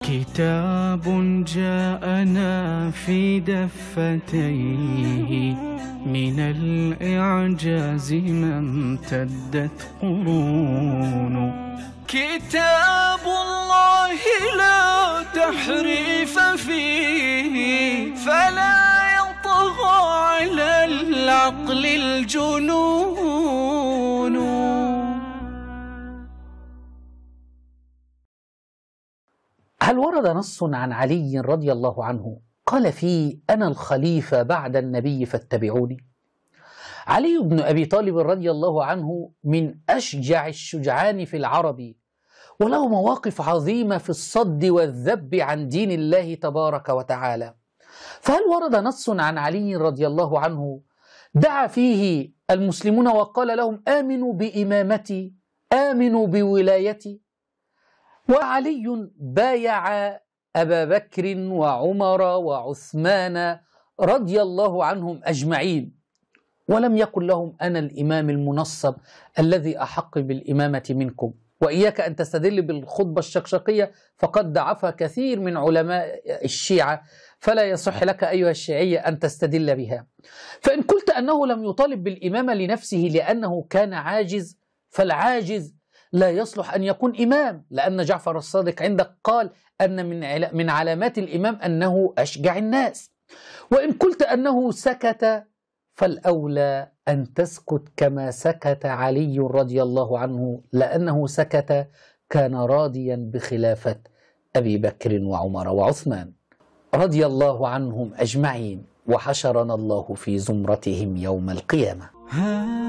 كتاب جاءنا في دفتيه من الإعجاز ما امتدت قرون. كتاب الله لا تحريف فيه فلا يطغى على العقل الجنون. هل ورد نص عن علي رضي الله عنه قال فيه: أنا الخليفة بعد النبي فاتبعوني؟ علي بن أبي طالب رضي الله عنه من أشجع الشجعان في العرب، وله مواقف عظيمة في الصد والذب عن دين الله تبارك وتعالى. فهل ورد نص عن علي رضي الله عنه دعا فيه المسلمون وقال لهم: آمنوا بإمامتي، آمنوا بولايتي؟ وعلي بايع أبا بكر وعمر وعثمان رضي الله عنهم أجمعين، ولم يقل لهم: أنا الإمام المنصب الذي أحق بالإمامة منكم. وإياك أن تستدل بالخطبة الشقشقية فقد ضعفها كثير من علماء الشيعة، فلا يصح لك أيها الشيعية أن تستدل بها. فإن قلت أنه لم يطالب بالإمامة لنفسه لأنه كان عاجز، فالعاجز لا يصلح أن يكون إمام، لأن جعفر الصادق عندك قال أن من علامات الإمام أنه أشجع الناس. وإن قلت أنه سكت، فالأولى أن تسكت كما سكت علي رضي الله عنه، لأنه سكت كان راضيا بخلافة أبي بكر وعمر وعثمان رضي الله عنهم أجمعين، وحشرنا الله في زمرتهم يوم القيامة. ها